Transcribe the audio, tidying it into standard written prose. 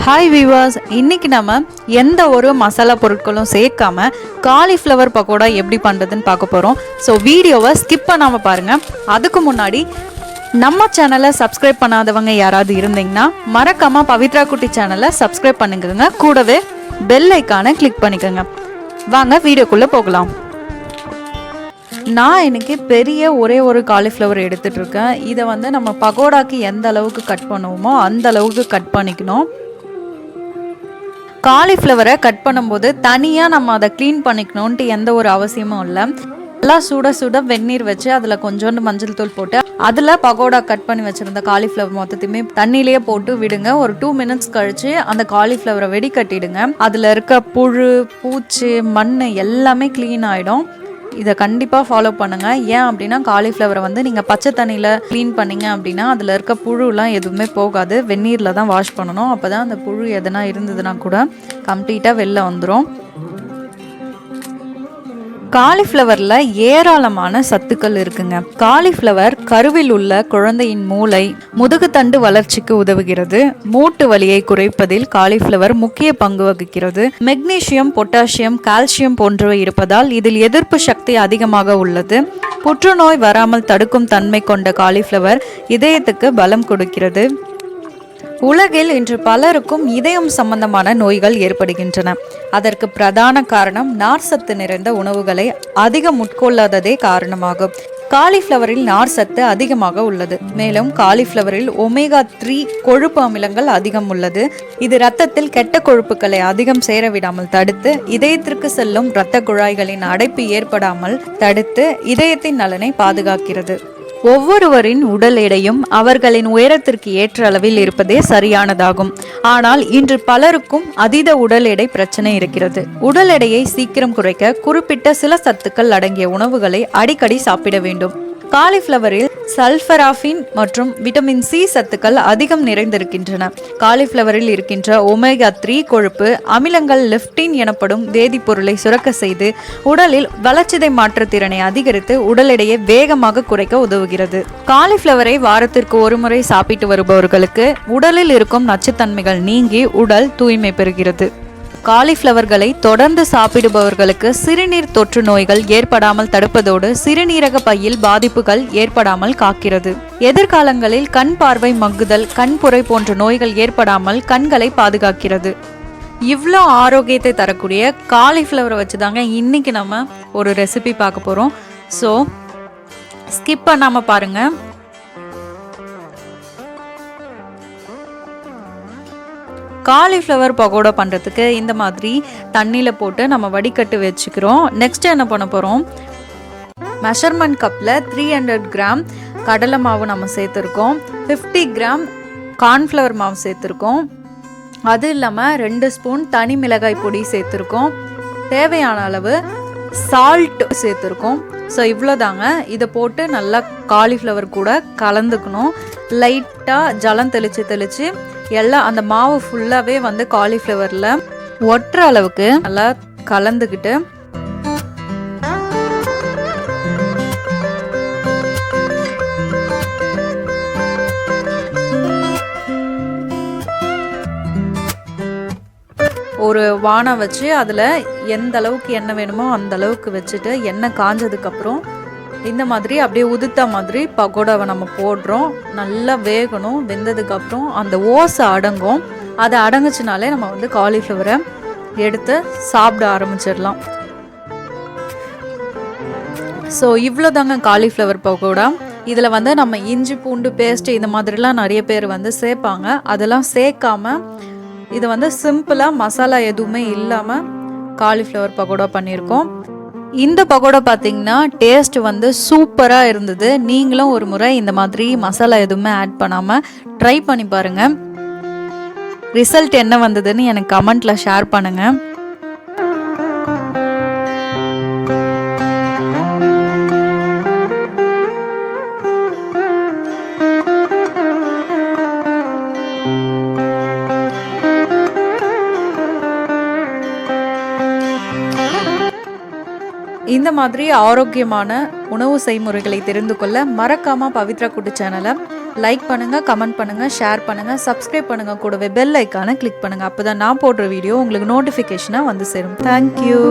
Hi viewers, இன்னைக்கு நம்ம எந்த ஒரு மசாலா பொருட்களும் சேர்க்காம காலிஃப்ளவர் பக்கோடா எப்படி பண்ணுறதுன்னு பார்க்க போகிறோம். ஸோ வீடியோவை ஸ்கிப் பண்ணாமல் பாருங்கள். அதுக்கு முன்னாடி நம்ம சேனலை சப்ஸ்கிரைப் பண்ணாதவங்க யாராவது இருந்தீங்கன்னா மறக்காமல் பவித்ரா குட்டி சேனலை சப்ஸ்கிரைப் பண்ணிக்கோங்க. கூடவே பெல் ஐக்கானை கிளிக் பண்ணிக்கோங்க. வாங்க வீடியோக்குள்ளே போகலாம். நான் இன்னைக்கு பெரிய ஒரே ஒரு காலிஃப்ளவர் எடுத்துகிட்டு இருக்கேன். இதை நம்ம பக்கோடாக்கு எந்த அளவுக்கு கட் பண்ணுவோமோ அந்த அளவுக்கு கட் பண்ணிக்கணும். காலிஃப்ளவரை கட் பண்ணும்போது தனியாக நம்ம அதை க்ளீன் பண்ணிக்கணுன்ட்டு எந்த ஒரு அவசியமும் இல்லை. நல்லா சுட சுட வெந்நீர் வச்சு அதில் கொஞ்சோண்டு மஞ்சள் தூள் போட்டு அதில் பக்கோடா கட் பண்ணி வச்சுருந்த காலிஃப்ளவர் மொத்தத்தையுமே தண்ணியிலேயே போட்டு விடுங்க. ஒரு 2 மினிட்ஸ் கழித்து அந்த காலிஃப்ளவரை வெடிக்கட்டிடுங்க. அதில் இருக்க புழு, பூச்சி, மண் எல்லாமே க்ளீன் ஆகிடும். இதை கண்டிப்பாக ஃபாலோ பண்ணுங்கள். ஏன் அப்படின்னா காலிஃப்ளவரை நீங்கள் பச்சை தண்ணியில் க்ளீன் பண்ணிங்க அப்படின்னா அதில் இருக்க புழுலாம் எதுவுமே போகாது. வெந்நீரில் தான் வாஷ் பண்ணணும். அப்போ தான் அந்த புழு எதனா இருந்ததுன்னா கூட கம்ப்ளீட்டாக வெளில வந்துடும். காலிஃப்ளவரில் ஏராளமான சத்துக்கள் இருக்குங்க. காலிஃப்ளவர் கருவில் உள்ள குழந்தையின் மூளை, முதுகுத்தண்டு வளர்ச்சிக்கு உதவுகிறது. மூட்டு வலியை குறைப்பதில் காலிஃப்ளவர் முக்கிய பங்கு வகிக்கிறது. மெக்னீசியம், பொட்டாசியம், கால்சியம் போன்றவை இருப்பதால் இதில் எதிர்ப்பு சக்தி அதிகமாக உள்ளது. புற்றுநோய் வராமல் தடுக்கும் தன்மை கொண்ட காலிஃப்ளவர் இதயத்துக்கு பலம் கொடுக்கிறது. உலகில் இன்று பலருக்கும் இதயம் சம்பந்தமான நோய்கள் ஏற்படுகின்றன. அதற்கு பிரதான காரணம் நார்சத்து நிறைந்த உணவுகளை அதிகம் உட்கொள்ளாததே காரணமாகும். காலிஃப்ளவரில் நார் சத்து அதிகமாக உள்ளது. மேலும் காலிஃப்ளவரில் ஒமேகா 3 கொழுப்பு அமிலங்கள் அதிகம் உள்ளது. இது இரத்தத்தில் கெட்ட கொழுப்புகளை அதிகம் சேரவிடாமல் தடுத்து இதயத்திற்கு செல்லும் இரத்த குழாய்களின் அடைப்பு ஏற்படாமல் தடுத்து இதயத்தின் நலனை பாதுகாக்கிறது. ஒவ்வொருவரின் உடல் எடையும் அவர்களின் உயரத்திற்கு ஏற்ற அளவில் இருப்பதே சரியானதாகும். ஆனால் இன்று பலருக்கும் அதீத உடல் எடை பிரச்சனை இருக்கிறது. உடல் எடையை சீக்கிரம் குறைக்க குறிப்பிட்ட சில சத்துக்கள் அடங்கிய உணவுகளை அடிக்கடி சாப்பிட வேண்டும். காலிஃப்ளவரில் சல்ஃபராஃபின் மற்றும் விட்டமின் சி சத்துக்கள் அதிகம் நிறைந்திருக்கின்றன. காலிஃப்ளவரில் இருக்கின்ற ஒமேகா 3 கொழுப்பு அமிலங்கள் லெப்டின் எனப்படும் வேதிப்பொருளை சுரக்க செய்து உடலில் வளர்ச்சிதை மாற்ற திறனை அதிகரித்து உடல் எடையை வேகமாக குறைக்க உதவுகிறது. காலிஃப்ளவரை வாரத்திற்கு ஒரு முறை சாப்பிட்டு வருபவர்களுக்கு உடலில் இருக்கும் நச்சுத்தன்மைகள் நீங்கி உடல் தூய்மை பெறுகிறது. காலிஃப்ளவர்களை தொடர்ந்து சாப்பிடுபவர்களுக்கு சிறுநீர் தொற்று நோய்கள் ஏற்படாமல் தடுப்பதோடு சிறுநீரக பையில் பாதிப்புகள் ஏற்படாமல் காக்கிறது. எதிர்காலங்களில் கண் பார்வை மங்குதல், கண்புரை போன்ற நோய்கள் ஏற்படாமல் கண்களை பாதுகாக்கிறது. இவ்வளோ ஆரோக்கியத்தை தரக்கூடிய காலிஃப்ளவரை வச்சுதாங்க இன்னைக்கு நம்ம ஒரு ரெசிபி பார்க்க போகிறோம். ஸோ ஸ்கிப் பண்ணாமல் பாருங்கள். காலிஃப்ளவர் பக்கோடா பண்ணுறதுக்கு இந்த மாதிரி தண்ணியில் போட்டு நம்ம வடிகட்டு வச்சுக்கிறோம். நெக்ஸ்ட் என்ன பண்ண போகிறோம், மெஷர்மெண்ட் கப்பில் 300 கிராம் கடலை மாவு நம்ம சேர்த்துருக்கோம். 50 கிராம் கார்ன்ஃப்ளவர் மாவு சேர்த்துருக்கோம். அது இல்லாமல் 2 ஸ்பூன் தனி மிளகாய் பொடி சேர்த்துருக்கோம். தேவையான அளவு சால்ட் சேர்த்துருக்கோம். ஸோ இவ்வளோதாங்க. இதை போட்டு நல்லா காலிஃப்ளவர் கூட கலந்துக்கணும். லைட்டாக ஜலம் தெளித்து எல்லாம் அந்த மாவு ஃபுல்லாகவே காலிஃப்ளவரில் ஒட்டுற அளவுக்கு நல்லா கலந்துக்கிட்டு ஒரு வானம் வச்சு அதில் எந்த அளவுக்கு எண்ணெய் வேணுமோ அந்த அளவுக்கு வச்சுட்டு எண்ணெய் காஞ்சதுக்கப்புறம் இந்த மாதிரி அப்படியே உதுத்த மாதிரி பக்கோடாவை நம்ம போடுறோம். நல்லா வேகணும். வெந்ததுக்கப்புறம் அந்த ஓசை அடங்கும். அதை அடங்குச்சுனாலே நம்ம காலிஃப்ளவரை எடுத்து சாப்பிட ஆரம்பிச்சிடலாம். ஸோ இவ்வளோதாங்க காலிஃப்ளவர் பக்கோடா. இதில் நம்ம இஞ்சி பூண்டு பேஸ்ட்டு இந்த மாதிரிலாம் நிறைய பேர் சேர்ப்பாங்க. அதெல்லாம் சேர்க்காம இது சிம்பிளாக மசாலா எதுவுமே இல்லாமல் காலிஃப்ளவர் பக்கோடா பண்ணியிருக்கோம். இந்த பக்கோடா பார்த்தீங்கன்னா டேஸ்ட் சூப்பராக இருந்தது. நீங்களும் ஒரு முறை இந்த மாதிரி மசாலா எதுவுமே ஆட் பண்ணாமல் ட்ரை பண்ணி பாருங்கள். ரிசல்ட் என்ன வந்ததுன்னு எனக்கு கமெண்ட்டில் ஷேர் பண்ணுங்கள். இந்த மாதிரி ஆரோக்கியமான உணவு செய்முறைகளை தெரிந்து கொள்ள மறக்காம பவித்ரா குட்டி சேனலை லைக் பண்ணுங்கள், கமெண்ட் பண்ணுங்கள், ஷேர் பண்ணுங்கள், சப்ஸ்கிரைப் பண்ணுங்கள், கூடவே பெல் ஐக்கானை கிளிக் பண்ணுங்கள். அப்போ தான் நான் போடுற வீடியோ உங்களுக்கு நோட்டிஃபிகேஷனாக வந்து சேரும். தேங்க்யூ.